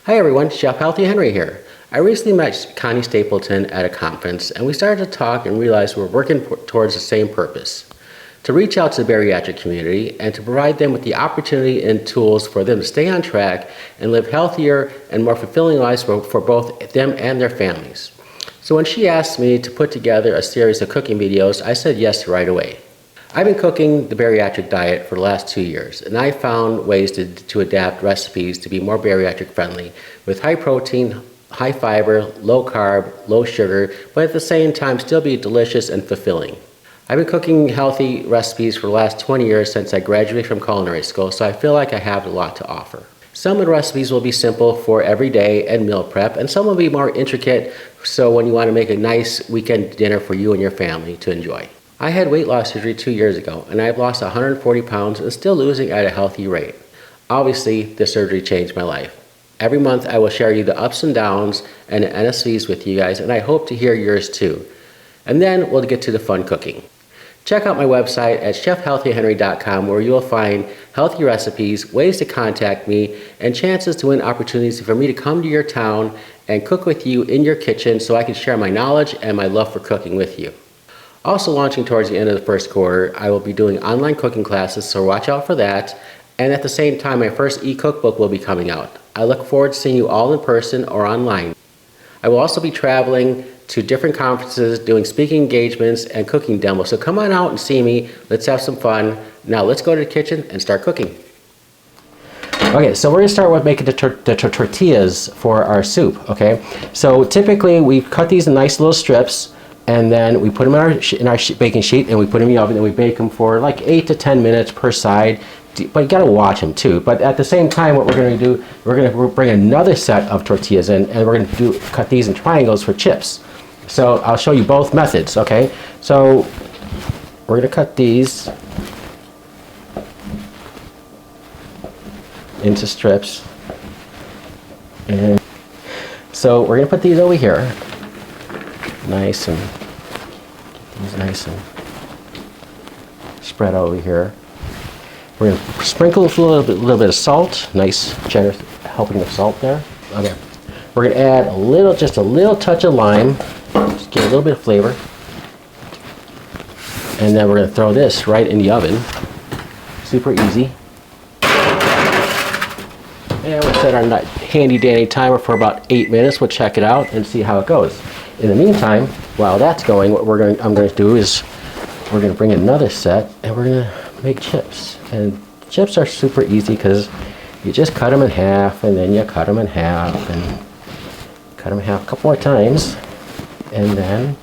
Hi everyone, Chef Healthy Henry here. I recently met Connie Stapleton at a conference and we started to talk and realized we're working towards the same purpose. To reach out to the bariatric community and to provide them with the opportunity and tools for them to stay on track and live healthier and more fulfilling lives for both them and their families. So when she asked me to put together a series of cooking videos, I said yes right away. I've been cooking the bariatric diet for the last 2 years, and I found ways to adapt recipes to be more bariatric friendly with high protein, high fiber, low carb, low sugar, but at the same time still be delicious and fulfilling. I've been cooking healthy recipes for the last 20 years since I graduated from culinary school, so I feel like I have a lot to offer. Some of the recipes will be simple for everyday and meal prep, and some will be more intricate, so when you want to make a nice weekend dinner for you and your family to enjoy. I had weight loss surgery 2 years ago, and I've lost 140 pounds and still losing at a healthy rate. Obviously, the surgery changed my life. Every month I will share you the ups and downs and the NSVs with you guys, and I hope to hear yours too. And then we'll get to the fun cooking. Check out my website at chefhealthyhenry.com where you'll find healthy recipes, ways to contact me, and chances to win opportunities for me to come to your town and cook with you in your kitchen so I can share my knowledge and my love for cooking with you. Also launching towards the end of the first quarter, I will be doing online cooking classes, so watch out for that. And at the same time, my first e-cookbook will be coming out. I look forward to seeing you all in person or online. I will also be traveling to different conferences, doing speaking engagements and cooking demos. So come on out and see me. Let's have some fun. Now let's go to the kitchen and start cooking. Okay, so we're gonna start with making the tortillas for our soup, okay? So typically we cut these in nice little strips, and then we put them in our baking sheet and we put them in the oven and we bake them for like 8 to 10 minutes per side. But you gotta watch them too. But at the same time, what we're gonna do, we're gonna bring another set of tortillas in and we're gonna cut these in triangles for chips. So I'll show you both methods, okay? So we're gonna cut these into strips. And so we're gonna put these over here. Nice and spread over here. We're going to sprinkle a little bit of salt. Nice, generous helping of salt there. Okay. We're going to add just a little touch of lime. Just get a little bit of flavor. And then we're going to throw this right in the oven. Super easy. And we'll set our handy dandy timer for about 8 minutes. We'll check it out and see how it goes. In the meantime, while that's going, what I'm going to do is we're going to bring another set and we're going to make chips. And chips are super easy because you just cut them in half and then you cut them in half and cut them in half a couple more times, and then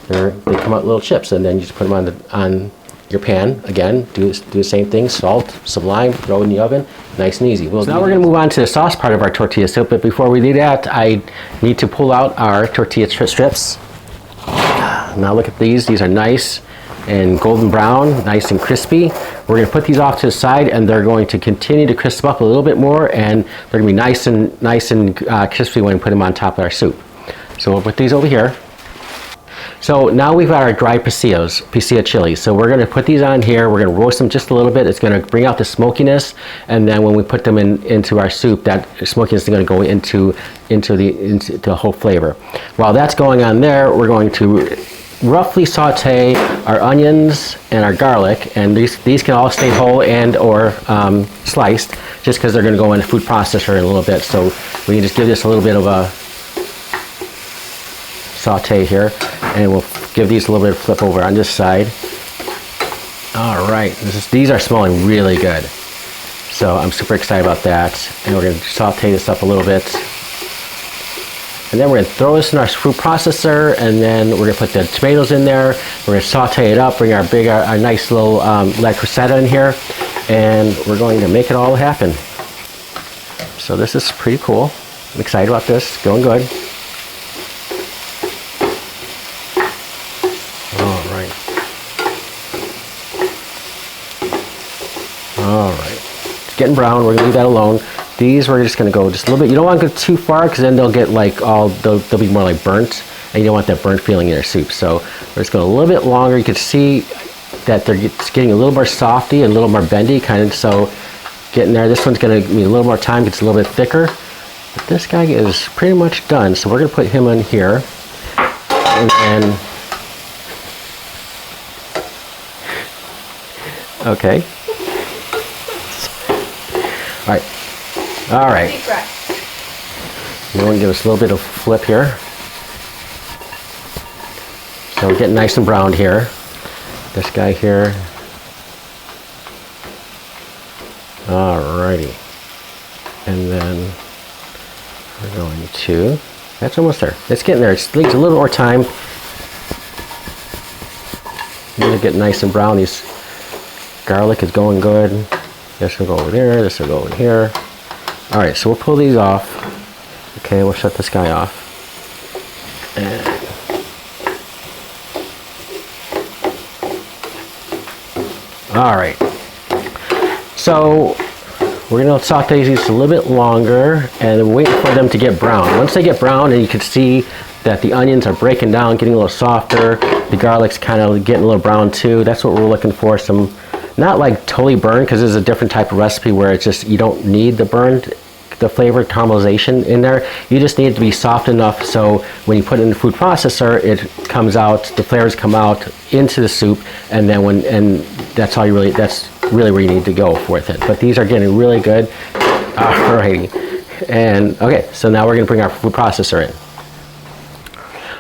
they come out little chips, and then you just put them on your pan. Again, do the same thing, salt, some lime, throw in the oven, nice and easy. So now we're going to move on to the sauce part of our tortilla soup, but before we do that, I need to pull out our tortilla strips. Now look at these are nice and golden brown, nice and crispy. We're going to put these off to the side and they're going to continue to crisp up a little bit more, and they're going to be nice and crispy when we put them on top of our soup. So we'll put these over here. So now we've got our dry pasilla chilies. So we're going to put these on here. We're going to roast them just a little bit. It's going to bring out the smokiness, and then when we put them into our soup, that smokiness is going to go into the whole flavor. While that's going on there, we're going to roughly saute our onions and our garlic, and these can all stay whole and or sliced, just because they're going to go in a food processor in a little bit. So we can just give this a little bit of a saute here, and we'll give these a little bit of flip over on this side. All right, these are smelling really good, so I'm super excited about that. And we're going to saute this up a little bit, and then we're going to throw this in our food processor, and then we're going to put the tomatoes in there. We're going to saute it up, bring our nice little La Crusetta in here, and we're going to make it all happen. So this is pretty cool. I'm excited about this. Going good. All right, it's getting brown. We're gonna leave that alone. These we're just gonna go just a little bit. You don't want to go too far because then they'll get like they'll be more like burnt, and you don't want that burnt feeling in your soup. So we're just going a little bit longer. You can see that they're getting a little more softy and a little more bendy, kind of. So getting there. This one's going to need a little more time, it's a little bit thicker. But this guy is pretty much done, so we're going to put him in here. And then, okay. All right. You want to give us a little bit of flip here. So we're getting nice and browned here. This guy here. Alrighty. And then we're going to, that's almost there. It's getting there. It needs a little more time. You're gonna get nice and brown. These garlic is going good. This will go over there. This will go in here. All right, so we'll pull these off. Okay, we'll shut this guy off. And all right. So we're going to saute these a little bit longer and wait for them to get brown. Once they get brown and you can see that the onions are breaking down, getting a little softer, the garlic's kind of getting a little brown too, that's what we're looking for. Some, not like totally burned, because this is a different type of recipe where it's just, you don't need the burned, the flavor caramelization in there. You just need it to be soft enough so when you put it in the food processor, it comes out, the flavors come out into the soup, and then and that's all you really, that's really where you need to go with it. But these are getting really good. Alrighty. And okay, so now we're going to bring our food processor in.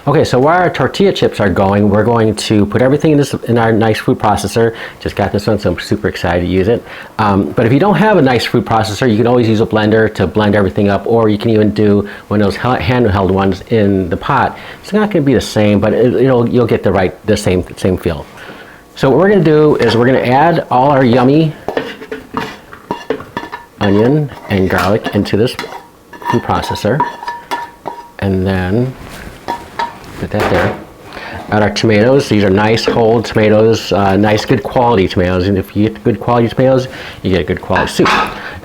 Okay, so while our tortilla chips are going, we're going to put everything in our nice food processor. Just got this one, so I'm super excited to use it. But if you don't have a nice food processor, you can always use a blender to blend everything up, or you can even do one of those handheld ones in the pot. It's not going to be the same, but you'll get the same feel. So what we're going to do is we're going to add all our yummy onion and garlic into this food processor, and then put that there. Add our tomatoes. These are nice whole tomatoes, nice good quality tomatoes, and if you get good quality tomatoes, you get a good quality soup.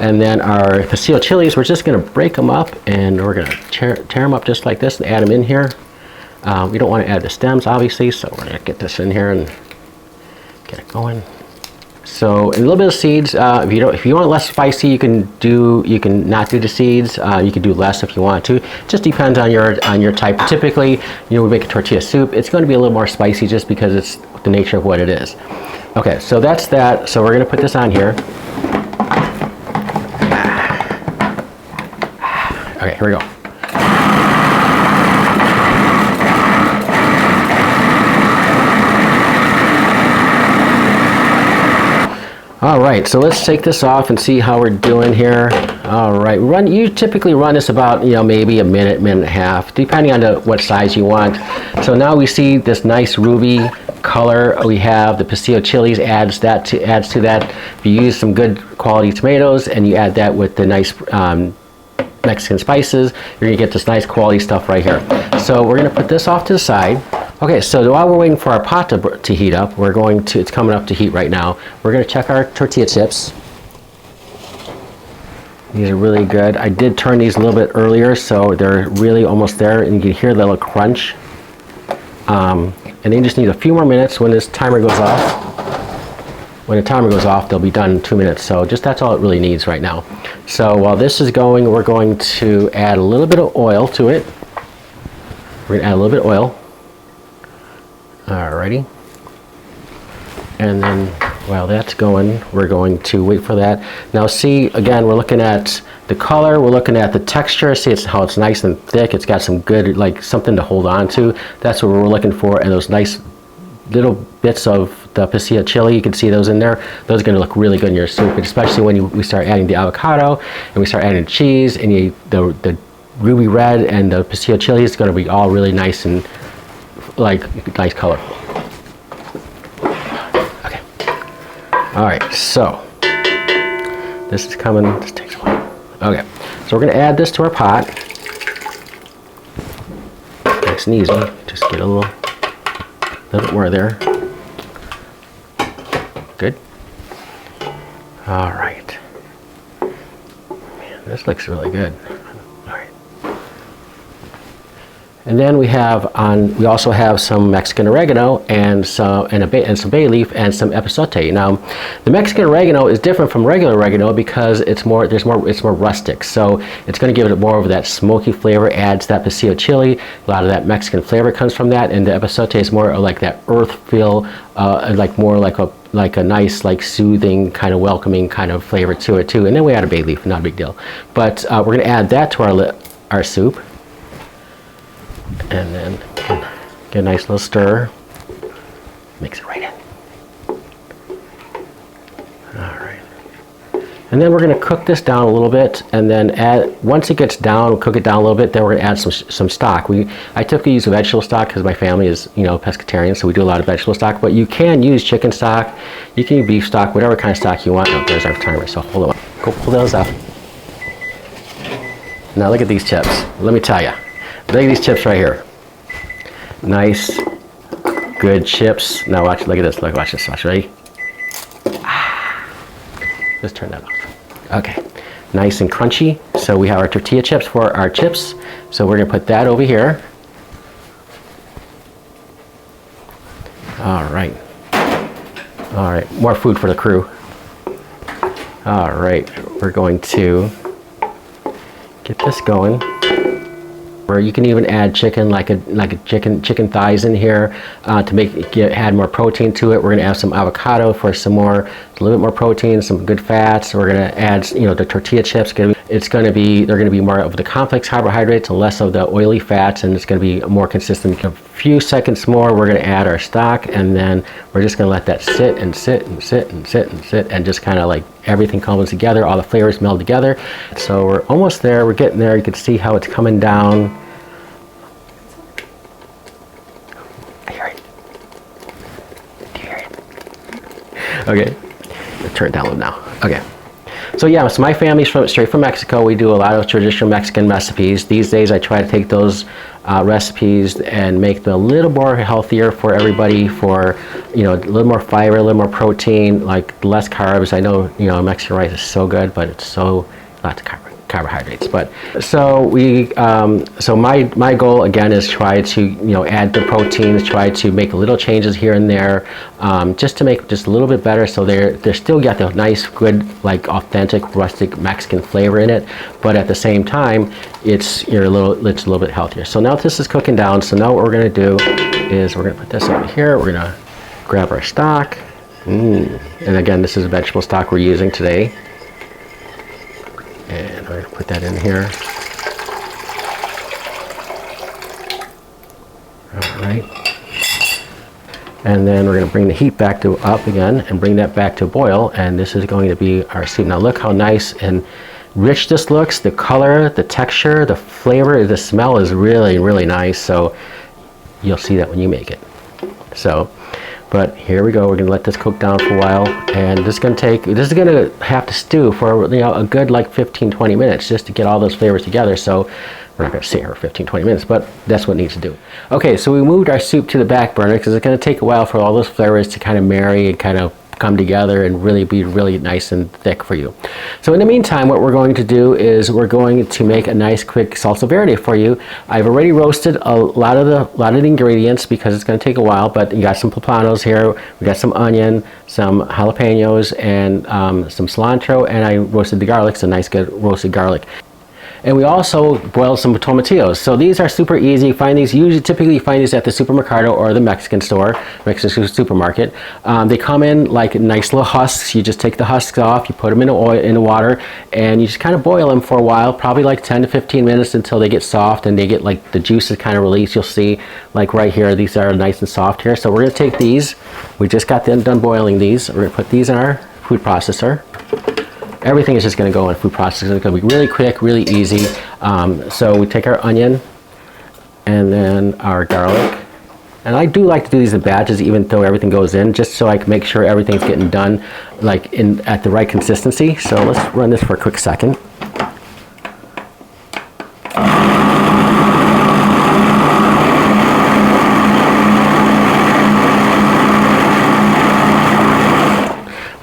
And then our pasilla chilies, we're just going to break them up, and we're going to tear them up just like this and add them in here. We don't want to add the stems, obviously, so we're going to get this in here and get it going. So a little bit of seeds. If you want less spicy, you can not do the seeds. You can do less if you want to. It just depends on your type. Typically, we make a tortilla soup. It's going to be a little more spicy just because it's the nature of what it is. Okay, so that's that. So we're going to put this on here. Okay, here we go. All right, so let's take this off and see how we're doing here. All right, you typically run this about maybe a minute and a half, depending on what size you want. So now we see this nice ruby color. We have the pasilla chilies adds to that. If you use some good quality tomatoes and you add that with the nice Mexican spices, you're gonna get this nice quality stuff right here. So we're gonna put this off to the side. Okay, so while we're waiting for our pot to heat up, it's coming up to heat right now. We're gonna check our tortilla chips. These are really good. I did turn these a little bit earlier, so they're really almost there, and you can hear the little crunch. And they just need a few more minutes. When this timer goes off, they'll be done in 2 minutes. So that's all it really needs right now. So while this is going, we're going to add a little bit of oil to it. We're gonna add a little bit of oil. Alrighty. And then while that's going, we're going to wait for that. Now see, again, we're looking at the color, we're looking at the texture. See how it's nice and thick. It's got some good, something to hold on to. That's what we're looking for. And those nice little bits of the pasilla chili, you can see those in there. Those are going to look really good in your soup, especially when we start adding the avocado and we start adding cheese and the ruby red and the pasilla chili is going to be all really nice and nice color. Okay. All right, so this is coming. This takes a while. Okay, so we're going to add this to our pot. Nice and easy. Just get a little bit more there. Good. All right. Man, this looks really good. All right. And then we also have some Mexican oregano and some bay leaf and some epazote. Now, the Mexican oregano is different from regular oregano because it's more rustic. So it's going to give it more of that smoky flavor, adds that pasilla chili. A lot of that Mexican flavor comes from that, and the epazote is more like that earth feel, like a nice, like soothing, kind of welcoming kind of flavor to it too. And then we add a bay leaf, not a big deal. But we're going to add that to our soup. And then get a nice little stir. Mix it right in. All right. And then we're going to cook this down a little bit, and then once it gets down, cook it down a little bit, then we're going to add some stock. I typically use a vegetable stock because my family is, pescatarian, so we do a lot of vegetable stock, but you can use chicken stock, you can use beef stock, whatever kind of stock you want. Oh, there's our timer, so hold on. Go pull those up. Now look at these chips. Let me tell you. Look at these chips right here. Nice, good chips. Now watch, look at this. Look, watch this. Watch, ready? Just turn that off. Okay, nice and crunchy. So we have our tortilla chips for our chips. So we're gonna put that over here. All right. All right, more food for the crew. All right, we're going to get this going. Or you can even add chicken, like a chicken thighs in here to add more protein to it. We're gonna add some avocado for a little bit more protein, some good fats. We're gonna add, the tortilla chips. They're gonna be more of the complex carbohydrates and less of the oily fats, and it's gonna be more consistent. A few seconds more, we're gonna add our stock, and then we're just gonna let that sit and sit and sit and sit and sit, and just kind of like everything comes together, all the flavors meld together. So we're almost there. We're getting there. You can see how it's coming down. Okay, turn it down a little now. Okay, so yeah, so my family's straight from Mexico. We do a lot of traditional Mexican recipes. These days I try to take those recipes and make them a little more healthier for everybody, for a little more fiber, a little more protein, like less carbs. I know Mexican rice is so good, but it's so lots of carbohydrates. But so my goal again is try to add the proteins, try to make little changes here and there, just to make just a little bit better, so they're still got the nice, good, like authentic rustic Mexican flavor in it, but at the same time it's a little bit healthier. So now this is cooking down. So now what we're going to do is we're going to put this over here. We're going to grab our stock, and again, this is vegetable stock we're using today. And we're going to put that in here. All right. And then we're going to bring the heat back up again and bring that back to boil. And this is going to be our soup. Now look how nice and rich this looks. The color, the texture, the flavor, the smell is really, really nice. So you'll see that when you make it. But here we go. We're going to let this cook down for a while, and this is going to have to stew for a good like 15-20 minutes just to get all those flavors together. So we're not going to sit here for 15-20 minutes, but that's what it needs to do. Okay, so we moved our soup to the back burner because it's going to take a while for all those flavors to kind of marry and kind of come together and really be really nice and thick for you. So in the meantime, what we're going to do is we're going to make a nice quick salsa verde for you. I've already roasted a lot of the ingredients because it's going to take a while, but you got some poplanos here, we got some onion, some jalapenos, and some cilantro, and I roasted the garlic, so nice good roasted garlic. And we also boiled some tomatillos. So these are super easy. Typically you find these at the supermercado or the Mexican store, Mexican supermarket. They come in like nice little husks. You just take the husks off, you put them in the water, and you just kind of boil them for a while, probably like 10 to 15 minutes until they get soft and they get like the juices kind of released. You'll see like right here, these are nice and soft here. So we're gonna take these. We just got them done boiling these. We're gonna put these in our food processor. Everything is just going to go in food processing. It's going to be really quick, really easy. So we take our onion and then our garlic. And I do like to do these in batches, even though everything goes in, just so I can make sure everything's getting done like at the right consistency. So let's run this for a quick second.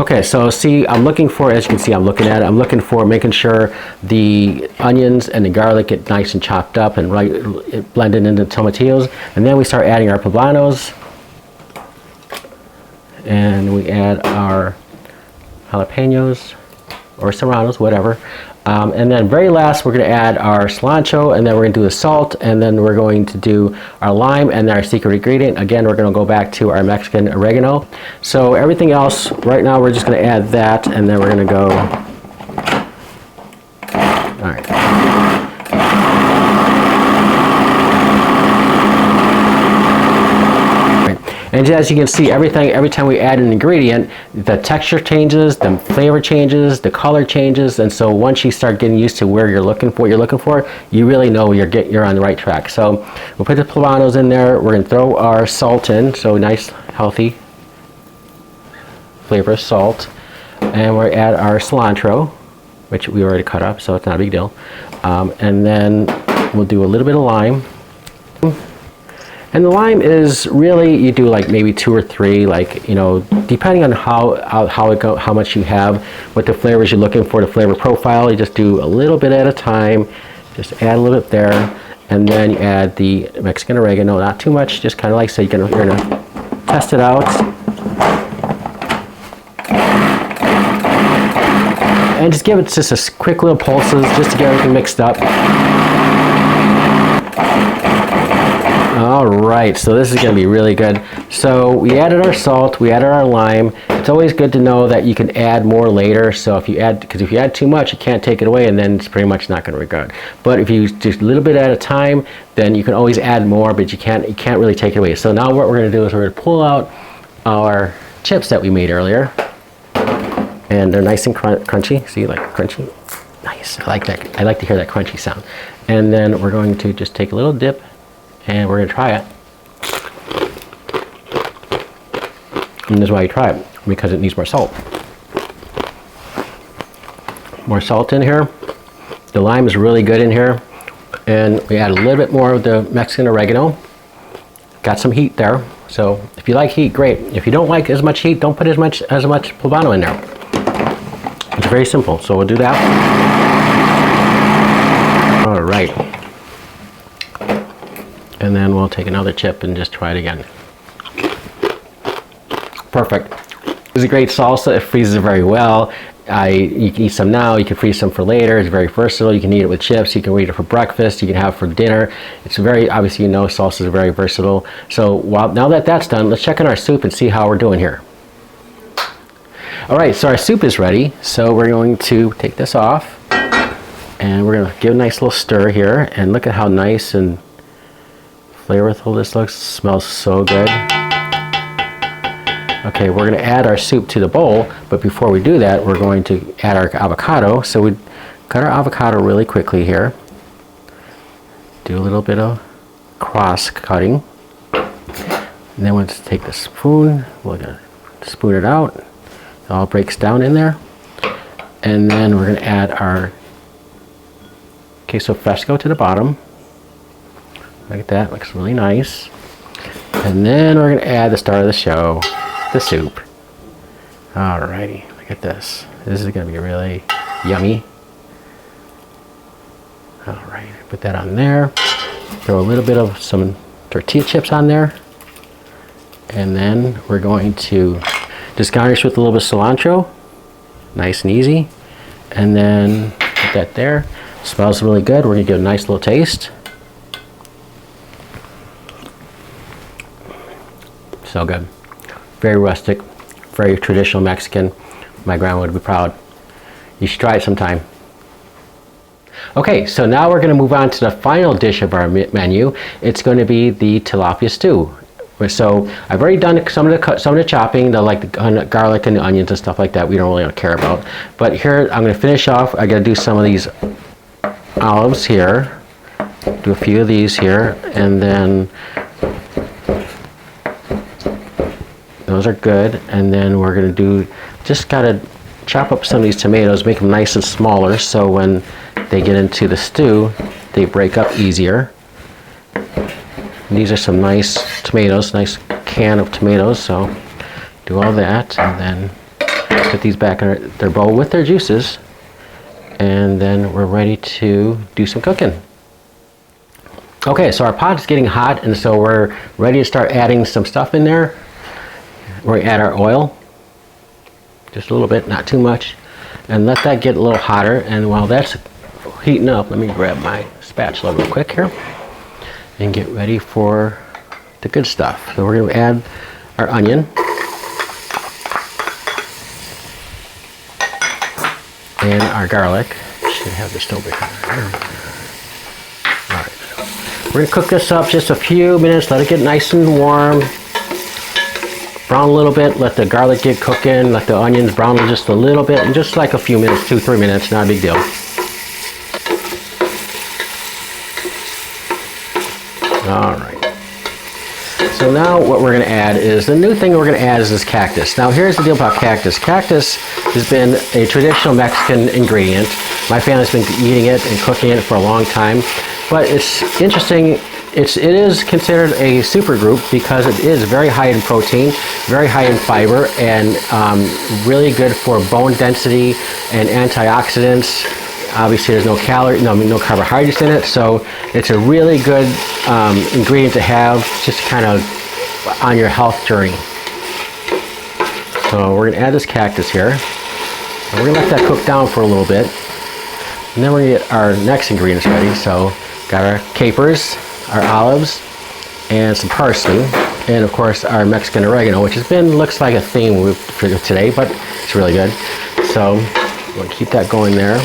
Okay, right, so see, I'm looking for, as you can see, I'm looking for making sure the onions and the garlic get nice and chopped up and blended into the tomatillos. And then we start adding our poblanos. And we add our jalapenos or serranos, whatever. And then very last, we're going to add our cilantro, and then we're going to do the salt, and then we're going to do our lime and our secret ingredient. Again, we're going to go back to our Mexican oregano. So everything else, right now, we're just going to add that, and then we're going to go. All right. And as you can see, every time we add an ingredient, the texture changes, the flavor changes, the color changes, and so once you start getting used to what you're looking for, you really know you're on the right track. So we'll put the poblanos in there. We're going to throw our salt in, so nice, healthy flavor of salt, and we'll add our cilantro, which we already cut up, so it's not a big deal. And then we'll do a little bit of lime. And the lime is really, you do like maybe 2 or 3, like, you know, depending on how much you have, what the flavors you're looking for, the flavor profile. You just do a little bit at a time. Just add a little bit there, and then you add the Mexican oregano. Not too much, just kind of like so you're gonna test it out. And just give it just a quick little pulses just to get everything mixed up. All right, so this is going to be really good. So we added our salt, we added our lime. It's always good to know that you can add more later. So if you add, because if you add too much, you can't take it away, and then it's pretty much not going to be good. But if you just a little bit at a time, then you can always add more, but you can't really take it away. So now what we're going to do is we're going to pull out our chips that we made earlier, and they're nice and crunchy. See, like crunchy, nice. I like that. I like to hear that crunchy sound. And then we're going to just take a little dip. And we're going to try it. And this is why you try it, because it needs more salt. More salt in here. The lime is really good in here. And we add a little bit more of the Mexican oregano. Got some heat there. So if you like heat, great. If you don't like as much heat, don't put as much poblano in there. It's very simple. So we'll do that. All right. And then we'll take another chip and just try it again. Perfect. It's a great salsa. It freezes very well. You can eat some now. You can freeze some for later. It's very versatile. You can eat it with chips. You can eat it for breakfast. You can have it for dinner. It's very, obviously, you know, salsas are very versatile. So now that that's done, let's check on our soup and see how we're doing here. All right, so our soup is ready. So we're going to take this off, and we're going to give a nice little stir here. And look at how nice and flavorful this looks. It smells so good. Okay, we're going to add our soup to the bowl, but before we do that, we're going to add our avocado. So we cut our avocado really quickly here. Do a little bit of cross cutting. And then we'll just take the spoon. We're going to spoon it out. It all breaks down in there. And then we're going to add our queso fresco to the bottom. Like that, looks really nice. And then we're going to add the star of the show, the soup. Alrighty, look at this. This is going to be really yummy. Alright, put that on there. Throw a little bit of some tortilla chips on there. And then we're going to just garnish with a little bit of cilantro. Nice and easy. And then put that there. Smells really good. We're going to give it a nice little taste. So good. Very rustic, very traditional Mexican. My grandma would be proud. You should try it sometime. Okay, so now we're going to move on to the final dish of our menu. It's going to be the tilapia stew. So I've already done some of the chopping, like the garlic and the onions and stuff like that. We don't really care about. But here I'm going to finish off. I got to do some of these olives here. Do a few of these here, and then those are good. And then we're going to gotta chop up some of these tomatoes, make them nice and smaller, so when they get into the stew, they break up easier. And these are some nice tomatoes, nice can of tomatoes, so do all that, and then Put these back in their bowl with their juices, and then we're ready to do some cooking. Okay, so our pot is getting hot, and so we're ready to start adding some stuff in there. We're going to add our oil, just a little bit, not too much, and let that get a little hotter. And while that's heating up, let me grab my spatula real quick here and get ready for the good stuff. So we're going to add our onion and our garlic. Should have this over here. All right. We're going to cook this up just a few minutes, let it get nice and warm. Brown a little bit, let the garlic get cooking, let the onions brown just a little bit, and just like a few minutes, 2-3 minutes, not a big deal. All right. So now what we're going to add is, the new thing we're going to add is this cactus. Now here's the deal about cactus. Cactus has been a traditional Mexican ingredient. My family's been eating it and cooking it for a long time. But it's interesting, it is considered a supergroup because it is very high in protein, very high in fiber, and really good for bone density and antioxidants. Obviously there's no carbohydrates in it, so it's a really good ingredient to have just kind of on your health journey. So we're going to add this cactus here, and we're going to let that cook down for a little bit, and then we're going to get our next ingredients ready. So got our capers, our olives, and some parsley, and of course our Mexican oregano, which looks like a theme for today, but it's really good. So we'll keep that going there.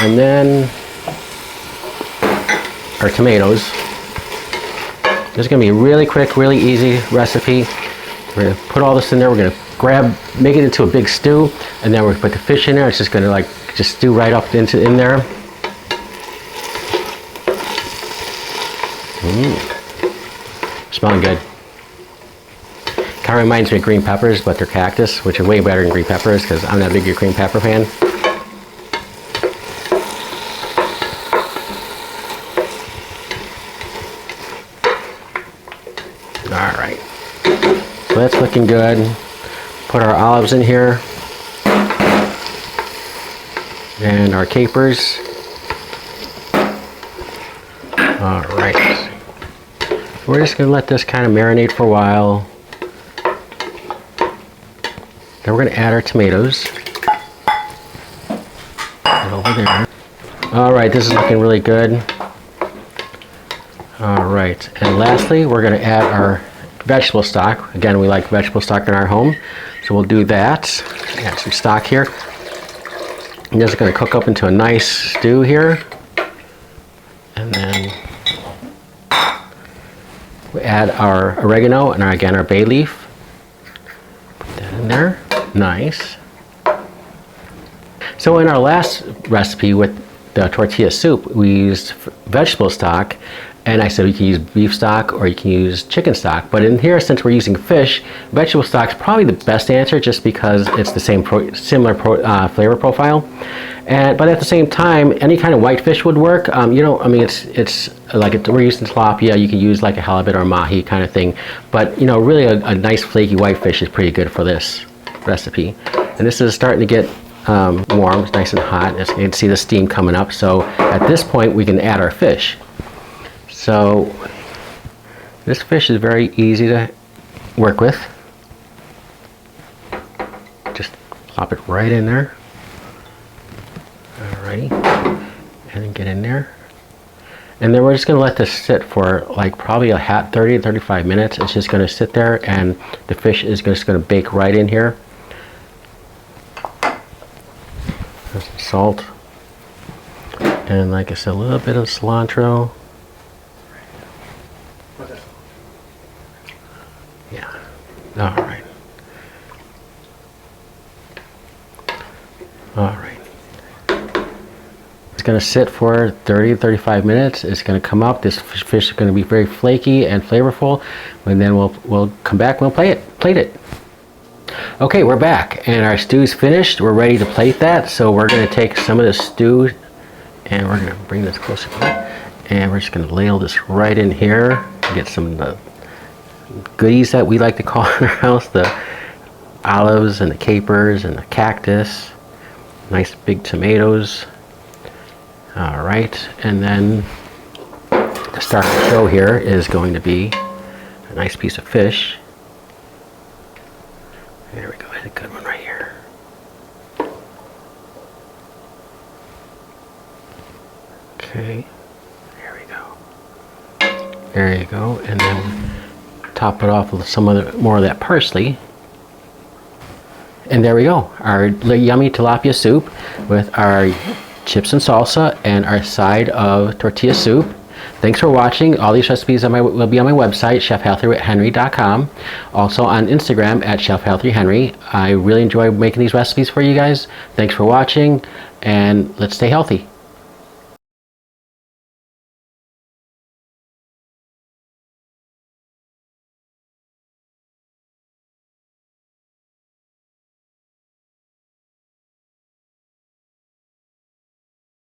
And then our tomatoes. This is going to be a really quick, really easy recipe. We're going to put all this in there. We're going to make it into a big stew, and then we're going to put the fish in there. It's just going to just stew right up in there. Smelling good. Kind of reminds me of green peppers, but they're cactus, which are way better than green peppers because I'm not a big green pepper fan. All right, so that's looking good. Put our olives in here and our capers. All right, we're just going to let this kind of marinate for a while. Then we're going to add our tomatoes. Put over there. All right, this is looking really good. All right, and lastly, we're going to add our vegetable stock. Again, we like vegetable stock in our home, so we'll do that. Add some stock here. And this is going to cook up into a nice stew here. And then we add our oregano and our bay leaf. Put that in there. Nice. So in our last recipe with the tortilla soup, we used vegetable stock, and I said you can use beef stock or you can use chicken stock. But in here, since we're using fish, vegetable stock is probably the best answer just because it's the same similar flavor profile. But at the same time, any kind of white fish would work. It's like we're using tilapia. You can use like a halibut or a mahi kind of thing. But really a nice flaky white fish is pretty good for this recipe. And this is starting to get warm. It's nice and hot. As you can see the steam coming up. So at this point, we can add our fish. So this fish is very easy to work with. Just plop it right in there. Alrighty, and then get in there. And then we're just going to let this sit for like probably 30 to 35 minutes. It's just going to sit there, and the fish is just going to bake right in here. There's some salt. And like I said, a little bit of cilantro. Yeah. All right. All right. It's going to sit for 30 to 35 minutes. It's going to come up. This fish is going to be very flaky and flavorful. And then we'll come back and we'll plate it. Okay, we're back, and our stew's finished. We're ready to plate that. So we're going to take some of the stew, and we're going to bring this closer, and we're just going to ladle this right in here. Get some of the goodies that we like to call in our house, the olives and the capers and the cactus. Nice big tomatoes. All right, and then the star of the show here is going to be a nice piece of fish. There we go, that's a good one right here. Okay, there we go. There you go, and then top it off with some more of that parsley. And there we go, our yummy tilapia soup with our chips and salsa and our side of tortilla soup. Thanks for watching. All these recipes will be on my website, chefhealthyhenry.com. Also on Instagram at chefhealthyhenry. I really enjoy making these recipes for you guys. Thanks for watching, and let's stay healthy.